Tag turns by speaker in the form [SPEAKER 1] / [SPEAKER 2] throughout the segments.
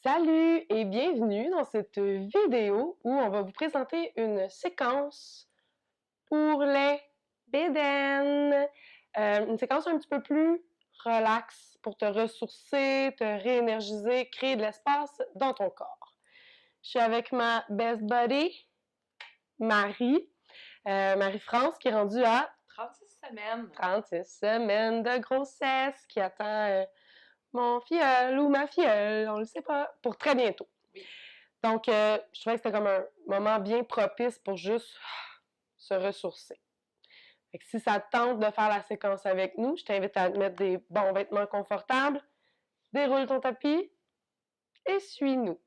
[SPEAKER 1] Salut et bienvenue dans cette vidéo où on va vous présenter une séquence pour les bédaines. Une séquence un petit peu plus relax pour te ressourcer, te réénergiser, créer de l'espace dans ton corps. Je suis avec ma best buddy, Marie, Marie-France, qui est rendue à
[SPEAKER 2] 36 semaines.
[SPEAKER 1] 36 semaines de grossesse, qui attend mon filleul ou ma filleule, on ne le sait pas, pour très bientôt.
[SPEAKER 2] Oui.
[SPEAKER 1] Donc, je trouvais que c'était comme un moment bien propice pour juste se ressourcer. Fait que si ça te tente de faire la séquence avec nous, je t'invite à te mettre des bons vêtements confortables, déroule ton tapis et suis-nous.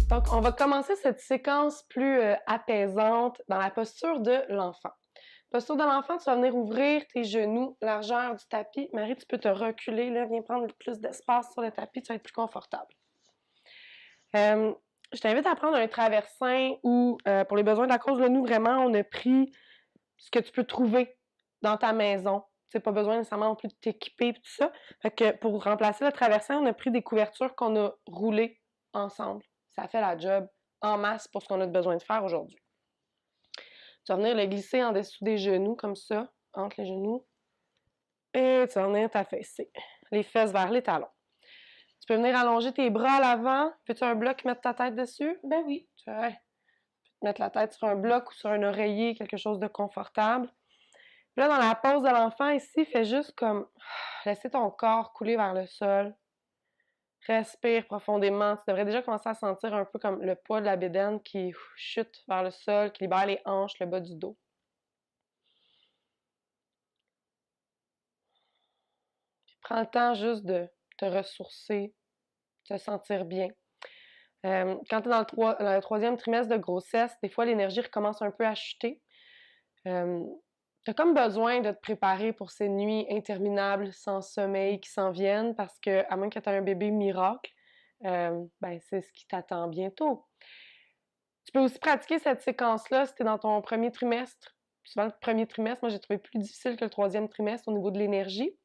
[SPEAKER 1] Donc, on va commencer cette séquence plus apaisante dans la posture de l'enfant. Posture de l'enfant, tu vas venir ouvrir tes genoux, largeur du tapis. Marie, tu peux te reculer, là, viens prendre plus d'espace sur le tapis, tu vas être plus confortable. Je t'invite à prendre un traversin ou, pour les besoins de la cause de nous, vraiment, on a pris ce que tu peux trouver dans ta maison. Tu n'as pas besoin nécessairement non plus de t'équiper et tout ça. Fait que pour remplacer le traversin, on a pris des couvertures qu'on a roulées ensemble. Ça fait la job en masse pour ce qu'on a besoin de faire aujourd'hui. Tu vas venir le glisser en dessous des genoux, comme ça, entre les genoux. Et tu vas venir t'affaisser. Les fesses vers les talons. Tu peux venir allonger tes bras à l'avant. Veux-tu un bloc mettre ta tête dessus?
[SPEAKER 2] Ben oui.
[SPEAKER 1] Tu peux mettre la tête sur un bloc ou sur un oreiller, quelque chose de confortable. Puis là, dans la pose de l'enfant ici, fais juste comme laisser ton corps couler vers le sol. Respire profondément. Tu devrais déjà commencer à sentir un peu comme le poids de la bédaine qui chute vers le sol, qui libère les hanches, le bas du dos. Puis prends le temps juste de te ressourcer, te sentir bien. Quand tu es dans le troisième trimestre de grossesse, des fois, l'énergie recommence un peu à chuter. Tu as comme besoin de te préparer pour ces nuits interminables sans sommeil qui s'en viennent parce que, à moins que tu aies un bébé miracle, ben, c'est ce qui t'attend bientôt. Tu peux aussi pratiquer cette séquence-là si tu es dans ton premier trimestre. Souvent, le premier trimestre, moi, j'ai trouvé plus difficile que le troisième trimestre au niveau de l'énergie.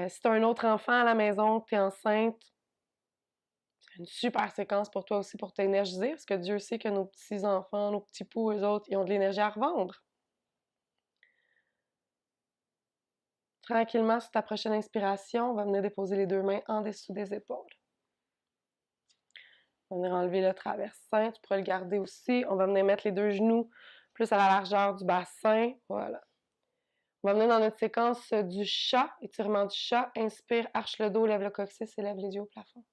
[SPEAKER 1] Si tu as un autre enfant à la maison, tu es enceinte, c'est une super séquence pour toi aussi pour t'énergiser parce que Dieu sait que nos petits-enfants, nos petits poux, eux autres, ils ont de l'énergie à revendre. Tranquillement, sur ta prochaine inspiration, on va venir déposer les deux mains en dessous des épaules. On va venir enlever le traversin, tu pourrais le garder aussi. On va venir mettre les deux genoux plus à la largeur du bassin. Voilà. On va venir dans notre séquence du chat, étirement du chat. Inspire, arche le dos, lève le coccyx et lève les yeux au plafond.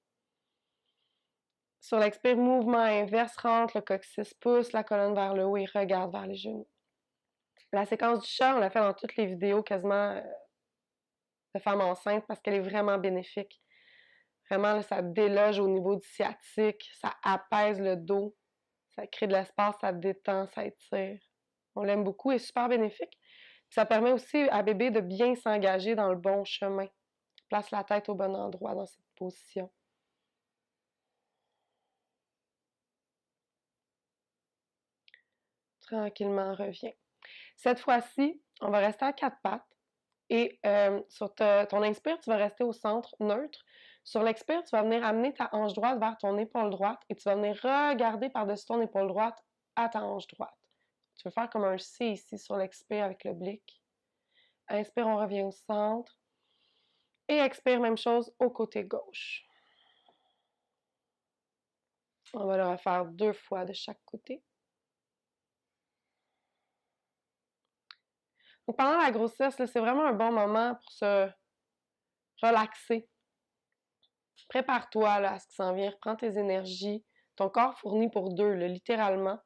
[SPEAKER 1] Sur l'expire, mouvement inverse, rentre le coccyx, pousse la colonne vers le haut et regarde vers les genoux. La séquence du chat, on l'a fait dans toutes les vidéos quasiment de femmes enceintes parce qu'elle est vraiment bénéfique. Vraiment, là, ça déloge au niveau du sciatique, ça apaise le dos, ça crée de l'espace, ça détend, ça étire. On l'aime beaucoup et super bénéfique. Puis ça permet aussi à bébé de bien s'engager dans le bon chemin. Place la tête au bon endroit dans cette position. Tranquillement, reviens. Cette fois-ci, on va rester à quatre pattes. Et sur ton inspire, tu vas rester au centre neutre. Sur l'expire, tu vas venir amener ta hanche droite vers ton épaule droite et tu vas venir regarder par-dessus ton épaule droite à ta hanche droite. Tu veux faire comme un C ici sur l'expire avec l'oblique. Inspire, on revient au centre. Et expire, même chose au côté gauche. On va le refaire 2 fois de chaque côté. Donc, pendant la grossesse, c'est vraiment un bon moment pour se relaxer. Prépare-toi à ce qui s'en vient, reprends tes énergies. Ton corps fournit pour deux, là, littéralement.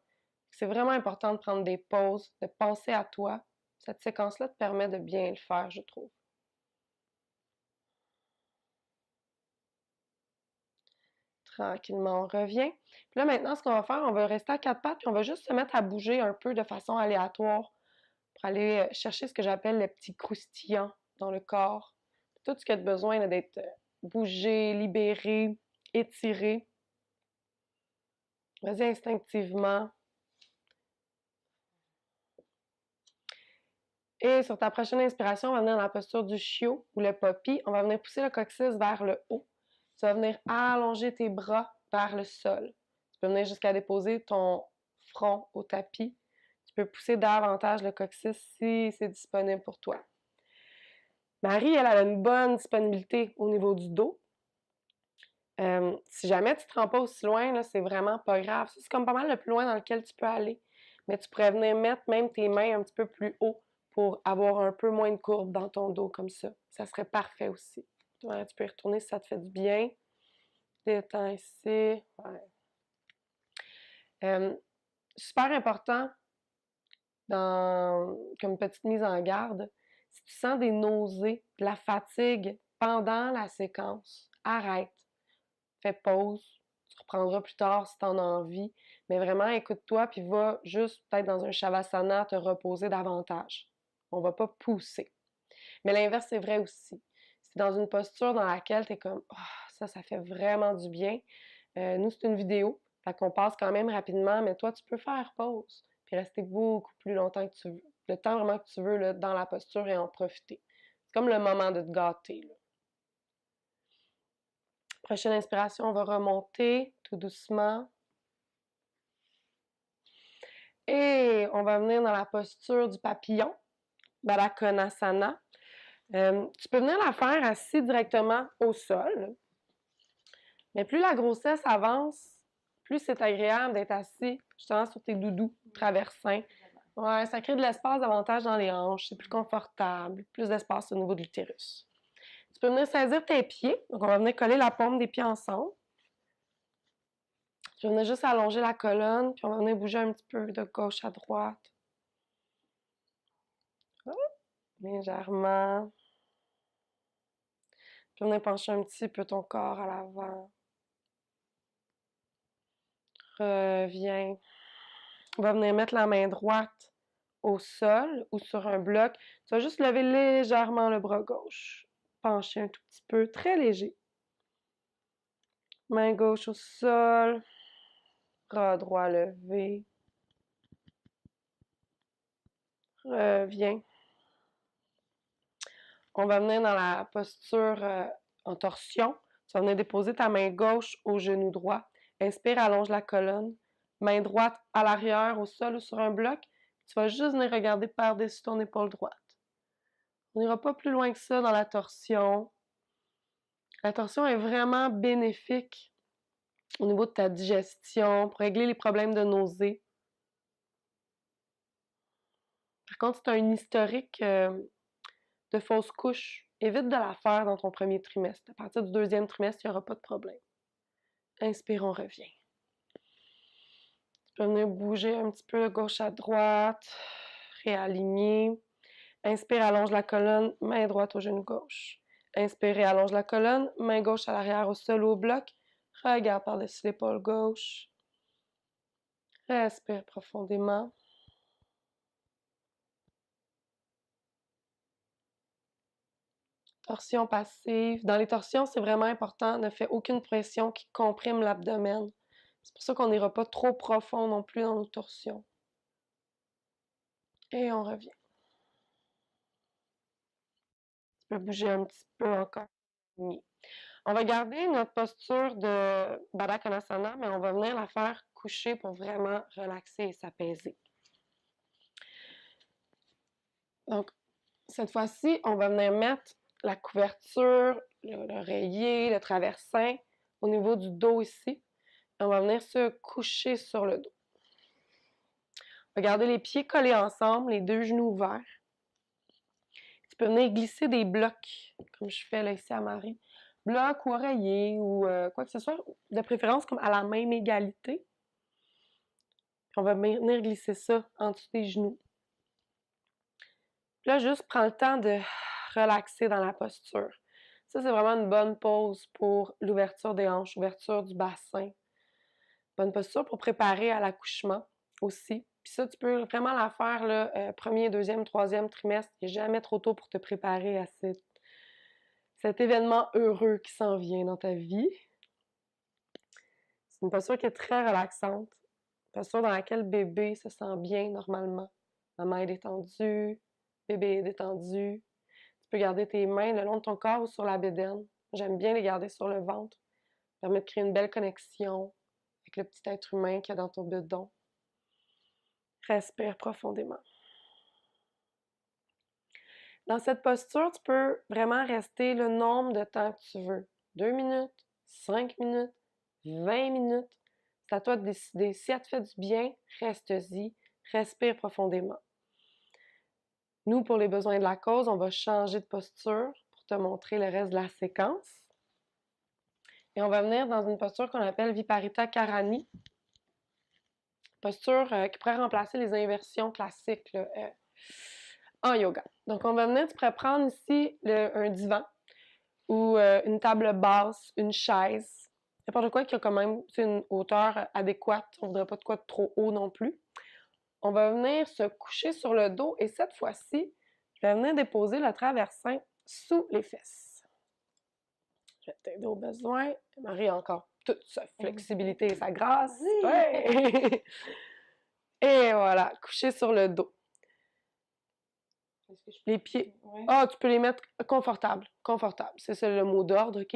[SPEAKER 1] C'est vraiment important de prendre des pauses, de penser à toi. Cette séquence-là te permet de bien le faire, je trouve. Tranquillement, on revient. Puis là, maintenant, ce qu'on va faire, on va rester à quatre pattes, puis on va juste se mettre à bouger un peu de façon aléatoire pour aller chercher ce que j'appelle le petit croustillant dans le corps. Tout ce qui a besoin d'être bougé, libéré, étiré. Vas-y instinctivement. Et sur ta prochaine inspiration, on va venir dans la posture du chiot ou le poppy. On va venir pousser le coccyx vers le haut. Tu vas venir allonger tes bras vers le sol. Tu peux venir jusqu'à déposer ton front au tapis. Tu peux pousser davantage le coccyx si c'est disponible pour toi. Marie, elle a une bonne disponibilité au niveau du dos. Si jamais tu ne te rends pas aussi loin, c'est vraiment pas grave. C'est comme pas mal le plus loin dans lequel tu peux aller. Mais tu pourrais venir mettre même tes mains un petit peu plus haut pour avoir un peu moins de courbe dans ton dos comme ça. Ça serait parfait aussi. Ouais, tu peux y retourner si ça te fait du bien. Détends ici. Ouais. Super important, comme petite mise en garde, si tu sens des nausées, de la fatigue pendant la séquence, arrête. Fais pause. Tu reprendras plus tard si tu en as envie. Mais vraiment, écoute-toi, puis va juste peut-être dans un shavasana te reposer davantage. On va pas pousser. Mais l'inverse, c'est vrai aussi. Si dans une posture dans laquelle tu es comme ça fait vraiment du bien. Nous, c'est une vidéo. Fait qu'on passe quand même rapidement, mais toi, tu peux faire pause. Puis rester beaucoup plus longtemps que tu veux. Le temps vraiment que tu veux là, dans la posture et en profiter. C'est comme le moment de te gâter. Là. Prochaine inspiration, on va remonter tout doucement. Et on va venir dans la posture du papillon, Baddha Konasana. Tu peux venir la faire assis directement au sol. Mais plus la grossesse avance, plus c'est agréable d'être assis justement sur tes doudous traversins. Ouais, ça crée de l'espace davantage dans les hanches, c'est plus confortable, plus d'espace au niveau de l'utérus. Tu peux venir saisir tes pieds, donc on va venir coller la paume des pieds ensemble. Tu vas venir juste allonger la colonne, puis on va venir bouger un petit peu de gauche à droite. Légèrement. Puis venir pencher un petit peu ton corps à l'avant. Reviens. On va venir mettre la main droite au sol ou sur un bloc. Tu vas juste lever légèrement le bras gauche. Pencher un tout petit peu, très léger. Main gauche au sol. Bras droit levé. Reviens. On va venir dans la posture en torsion. Tu vas venir déposer ta main gauche au genou droit. Inspire, allonge la colonne. Main droite à l'arrière, au sol ou sur un bloc. Tu vas juste venir regarder par-dessus ton épaule droite. On n'ira pas plus loin que ça dans la torsion. La torsion est vraiment bénéfique au niveau de ta digestion, pour régler les problèmes de nausée. Par contre, si tu as un historique de fausse couche, évite de la faire dans ton premier trimestre. À partir du deuxième trimestre, il n'y aura pas de problème. Inspire, on revient. Tu peux venir bouger un petit peu de gauche à droite, réaligner. Inspire, allonge la colonne, main droite au genou gauche. Inspire et allonge la colonne, main gauche à l'arrière au sol ou au bloc. Regarde par-dessus l'épaule gauche. Respire profondément. Torsion passive. Dans les torsions, c'est vraiment important. Ne fais aucune pression qui comprime l'abdomen. C'est pour ça qu'on n'ira pas trop profond non plus dans nos torsions. Et on revient. Tu peux bouger un petit peu encore. On va garder notre posture de Baddha Konasana, mais on va venir la faire coucher pour vraiment relaxer et s'apaiser. Donc, cette fois-ci, on va venir mettre la couverture, l'oreiller, le traversin au niveau du dos ici. On va venir se coucher sur le dos. On va garder les pieds collés ensemble, les deux genoux ouverts. Tu peux venir glisser des blocs, comme je fais là ici à Marie. Blocs ou oreiller ou quoi que ce soit, de préférence comme à la même égalité. Puis on va venir glisser ça en dessous des genoux. Puis là, juste prends le temps de relaxer dans la posture. Ça, c'est vraiment une bonne pause pour l'ouverture des hanches, l'ouverture du bassin. Bonne posture pour préparer à l'accouchement aussi. Puis ça, tu peux vraiment la faire là, premier, deuxième, troisième trimestre. Il n'est jamais trop tôt pour te préparer à cet événement heureux qui s'en vient dans ta vie. C'est une posture qui est très relaxante. Une posture dans laquelle bébé se sent bien normalement. Maman est détendue, bébé est détendu. Tu peux garder tes mains le long de ton corps ou sur la bédaine. J'aime bien les garder sur le ventre. Ça permet de créer une belle connexion avec le petit être humain qu'il y a dans ton bedon. Respire profondément. Dans cette posture, tu peux vraiment rester le nombre de temps que tu veux. 2 minutes, 5 minutes, 20 minutes. C'est à toi de décider. Si elle te fait du bien, reste-y. Respire profondément. Nous, pour les besoins de la cause, on va changer de posture pour te montrer le reste de la séquence. Et on va venir dans une posture qu'on appelle Viparita Karani. Posture qui pourrait remplacer les inversions classiques là, en yoga. Donc, on va venir, tu pourrais prendre ici un divan ou une table basse, une chaise, n'importe quoi qui a quand même une hauteur adéquate. On ne voudrait pas de quoi de trop haut non plus. On va venir se coucher sur le dos et cette fois-ci, je vais venir déposer le traversin sous les fesses. Je vais t'aider au besoin. Marie a encore toute sa flexibilité et sa grâce. Oui. Ouais. Et voilà, coucher sur le dos. Les pieds. Ah, tu peux les mettre confortable. Confortable. C'est ça le mot d'ordre, OK?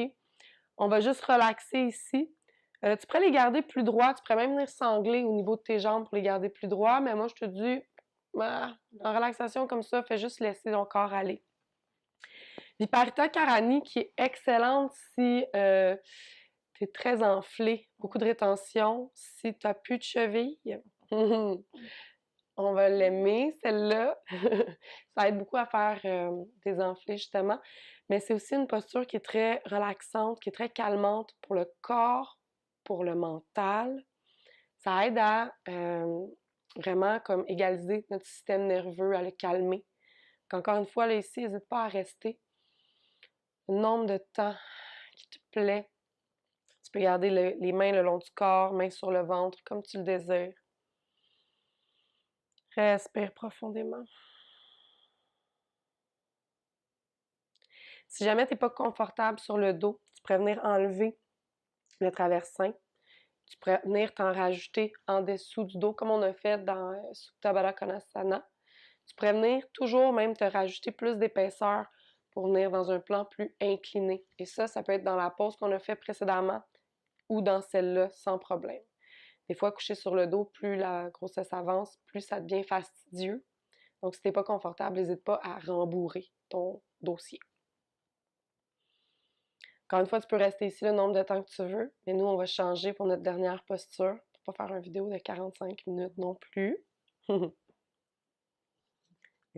[SPEAKER 1] On va juste relaxer ici. Tu pourrais les garder plus droits. Tu pourrais même venir sangler au niveau de tes jambes pour les garder plus droits. Mais moi, je te dis, en relaxation comme ça, fais juste laisser ton corps aller. Viparita Karani, qui est excellente si tu es très enflé, beaucoup de rétention, si tu n'as plus de cheville. On va l'aimer, celle-là. Ça aide beaucoup à faire des enflés, justement. Mais c'est aussi une posture qui est très relaxante, qui est très calmante pour le corps, pour le mental. Ça aide à vraiment comme égaliser notre système nerveux, à le calmer. Donc, encore une fois, là, ici, n'hésite pas à rester le nombre de temps qui te plaît. Tu peux garder les mains le long du corps, mains sur le ventre, comme tu le désires. Respire profondément. Si jamais tu n'es pas confortable sur le dos, tu pourrais venir enlever le traversin. Tu pourrais venir t'en rajouter en dessous du dos, comme on a fait dans Supta Baddha Konasana. Tu pourrais venir toujours même te rajouter plus d'épaisseur pour venir dans un plan plus incliné. Et ça peut être dans la pose qu'on a fait précédemment ou dans celle-là, sans problème. Des fois, coucher sur le dos, plus la grossesse avance, plus ça devient fastidieux. Donc, si tu n'es pas confortable, n'hésite pas à rembourrer ton dossier. Encore une fois, tu peux rester ici le nombre de temps que tu veux, mais nous, on va changer pour notre dernière posture, pour pas faire une vidéo de 45 minutes non plus. Mais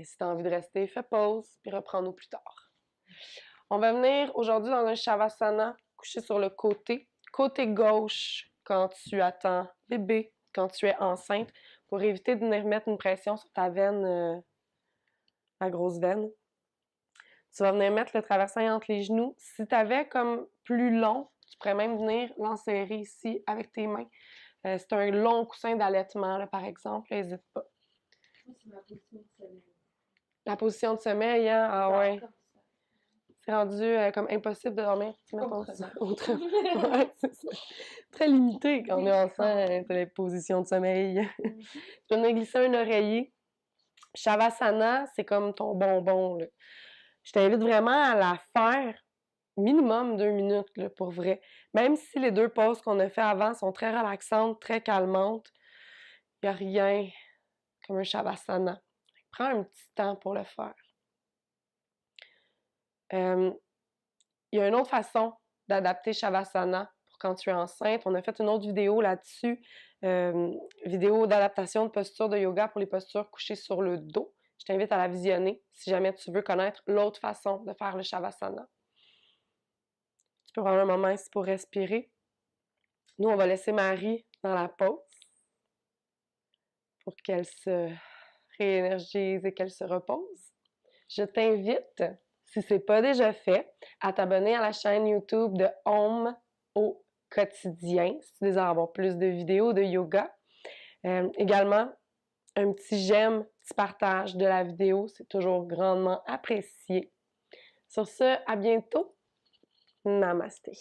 [SPEAKER 1] si tu as envie de rester, fais pause, puis reprends-nous plus tard. On va venir aujourd'hui dans un Shavasana, coucher sur le côté gauche quand tu attends bébé, quand tu es enceinte, pour éviter de venir mettre une pression sur ta veine, la grosse veine. Tu vas venir mettre le traversin entre les genoux. Si tu avais comme plus long, tu pourrais même venir l'enserrer ici avec tes mains. C'est un long coussin d'allaitement, là, par exemple. N'hésite pas.
[SPEAKER 2] C'est ma position de sommeil.
[SPEAKER 1] La position de sommeil, hein? Ah ouais. C'est rendu comme impossible de dormir. Autrement. Ouais, c'est ça. Très limité quand on est enceinte, les positions de sommeil. Tu peux venir glisser un oreiller. Shavasana, c'est comme ton bonbon, là. Je t'invite vraiment à la faire minimum 2 minutes, là, pour vrai. Même si les 2 pauses qu'on a fait avant sont très relaxantes, très calmantes, il n'y a rien comme un Shavasana. Prends un petit temps pour le faire. Il y a une autre façon d'adapter Shavasana pour quand tu es enceinte. On a fait une autre vidéo là-dessus, vidéo d'adaptation de posture de yoga pour les postures couchées sur le dos. Je t'invite à la visionner si jamais tu veux connaître l'autre façon de faire le Shavasana. Tu peux prendre un moment ici pour respirer. Nous, on va laisser Marie dans la pause pour qu'elle se réénergise et qu'elle se repose. Je t'invite, si ce n'est pas déjà fait, à t'abonner à la chaîne YouTube de Home au quotidien si tu désires avoir plus de vidéos de yoga. Également, un petit j'aime, petit partage de la vidéo, c'est toujours grandement apprécié. Sur ce, à bientôt. Namasté.